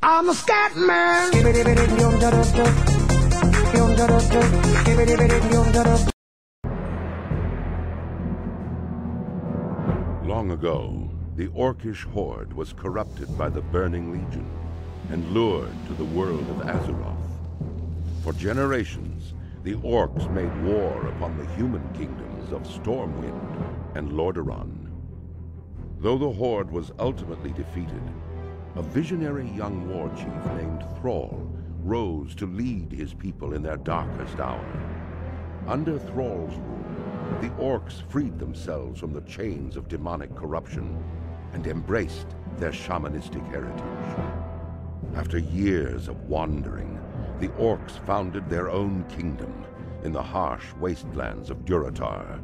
I'm a scat man. Long ago, the Orcish Horde was corrupted by the Burning Legion and lured to the world of Azeroth. For generations, the Orcs made war upon the human kingdoms of Stormwind and Lordaeron. Though the Horde was ultimately defeated, a visionary young war chief named Thrall rose to lead his people in their darkest hour. Under Thrall's rule, the Orcs freed themselves from the chains of demonic corruption and embraced their shamanistic heritage. After years of wandering, the Orcs founded their own kingdom in the harsh wastelands of Durotar.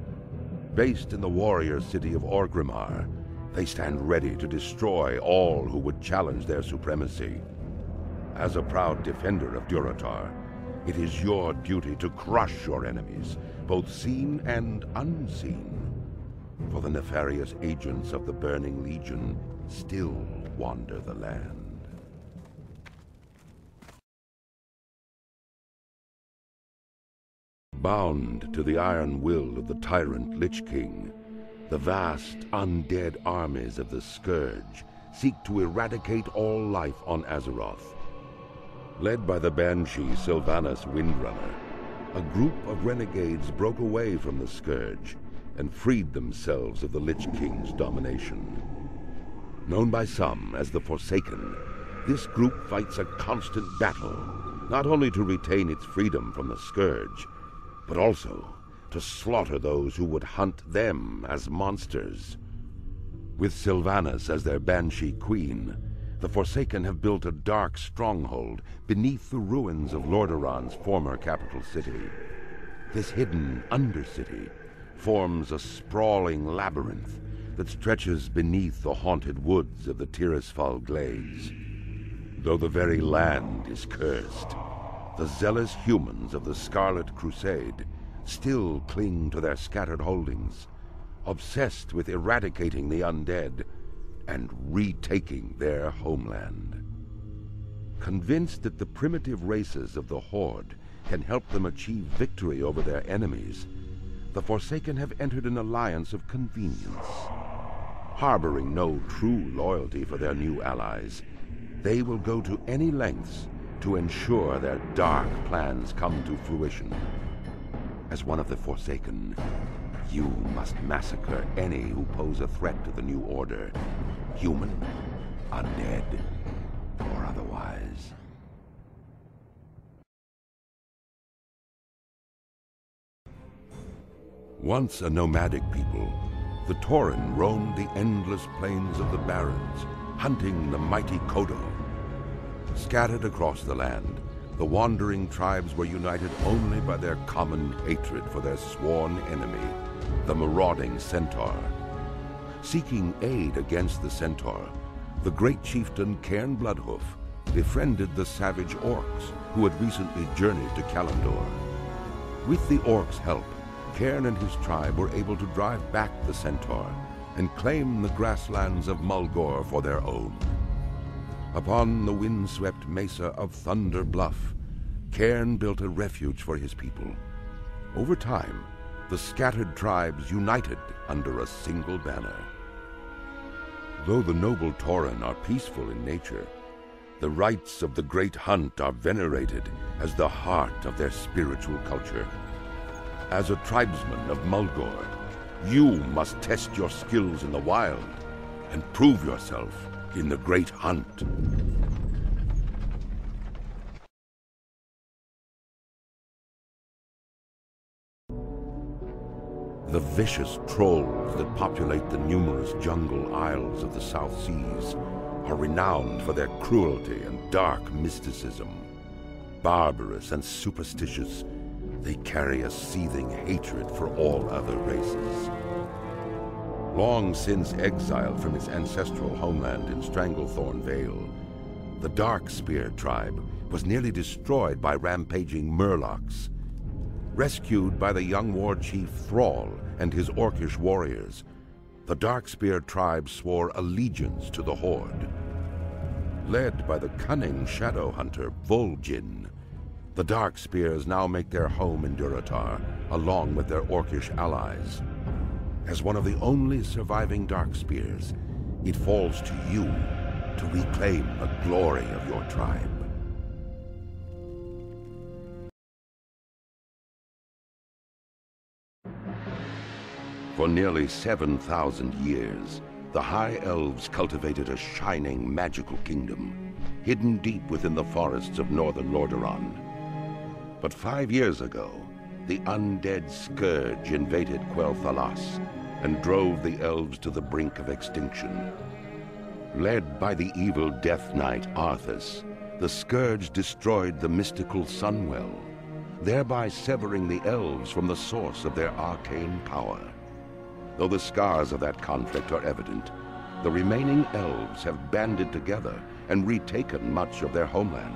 Based in the warrior city of Orgrimmar, they stand ready to destroy all who would challenge their supremacy. As a proud defender of Durotar, it is your duty to crush your enemies, both seen and unseen. For the nefarious agents of the Burning Legion still wander the land. Bound to the iron will of the tyrant Lich King, the vast undead armies of the Scourge seek to eradicate all life on Azeroth. Led by the Banshee Sylvanas Windrunner, a group of renegades broke away from the Scourge and freed themselves of the Lich King's domination. Known by some as the Forsaken, this group fights a constant battle, not only to retain its freedom from the Scourge, but also to slaughter those who would hunt them as monsters. With Sylvanas as their Banshee Queen, the Forsaken have built a dark stronghold beneath the ruins of Lordaeron's former capital city. This hidden Undercity forms a sprawling labyrinth that stretches beneath the haunted woods of the Tirisfal Glades. Though the very land is cursed, the zealous humans of the Scarlet Crusade still cling to their scattered holdings, obsessed with eradicating the undead and retaking their homeland. Convinced that the primitive races of the Horde can help them achieve victory over their enemies, the Forsaken have entered an alliance of convenience. Harboring no true loyalty for their new allies, they will go to any lengths to ensure their dark plans come to fruition. As one of the Forsaken, you must massacre any who pose a threat to the New Order, human, undead, or otherwise. Once a nomadic people, the Tauren roamed the endless plains of the Barrens, hunting the mighty Kodo. Scattered across the land, the wandering tribes were united only by their common hatred for their sworn enemy, the marauding Centaur. Seeking aid against the Centaur, the great chieftain Cairn Bloodhoof befriended the savage Orcs who had recently journeyed to Kalimdor. With the Orcs' help, Cairn and his tribe were able to drive back the Centaur and claim the grasslands of Mulgore for their own. Upon the windswept mesa of Thunder Bluff, Cairn built a refuge for his people. Over time, the scattered tribes united under a single banner. Though the noble Tauren are peaceful in nature, the rites of the Great Hunt are venerated as the heart of their spiritual culture. As a tribesman of Mulgore, you must test your skills in the wild and prove yourself in the Great Hunt. The vicious trolls that populate the numerous jungle isles of the South Seas are renowned for their cruelty and dark mysticism. Barbarous and superstitious, they carry a seething hatred for all other races. Long since exiled from his ancestral homeland in Stranglethorn Vale, the Darkspear tribe was nearly destroyed by rampaging Murlocs. Rescued by the young war chief Thrall and his Orcish warriors, the Darkspear tribe swore allegiance to the Horde. Led by the cunning shadow hunter Vol'jin, the Darkspears now make their home in Durotar, along with their Orcish allies. As one of the only surviving Darkspears, it falls to you to reclaim the glory of your tribe. For nearly 7,000 years, the High Elves cultivated a shining, magical kingdom, hidden deep within the forests of northern Lordaeron. But 5 years ago, the undead Scourge invaded Quel'Thalas and drove the elves to the brink of extinction. Led by the evil Death Knight Arthas, the Scourge destroyed the mystical Sunwell, thereby severing the elves from the source of their arcane power. Though the scars of that conflict are evident, the remaining elves have banded together and retaken much of their homeland.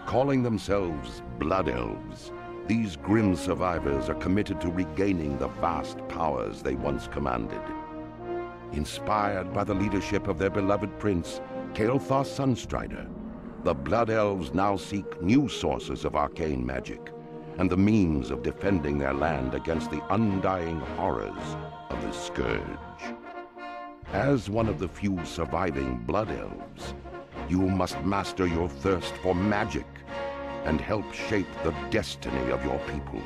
Calling themselves Blood Elves, these grim survivors are committed to regaining the vast powers they once commanded. Inspired by the leadership of their beloved prince, Kael'thas Sunstrider, the Blood Elves now seek new sources of arcane magic and the means of defending their land against the undying horrors of the Scourge. As one of the few surviving Blood Elves, you must master your thirst for magic and help shape the destiny of your people.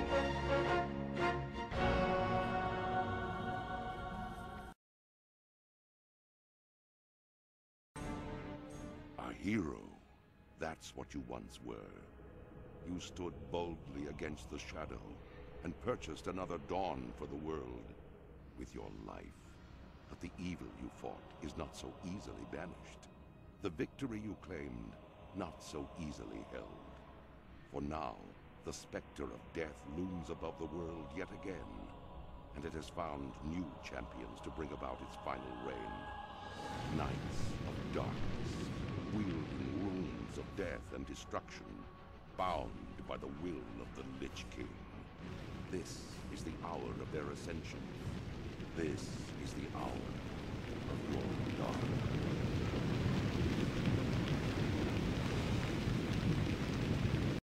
A hero, that's what you once were. You stood boldly against the shadow and purchased another dawn for the world with your life. But the evil you fought is not so easily banished. The victory you claimed, not so easily held. For now, the specter of death looms above the world yet again, and it has found new champions to bring about its final reign. Knights of darkness, wielding runes of death and destruction, bound by the will of the Lich King. This is the hour of their ascension. This is the hour of your dark.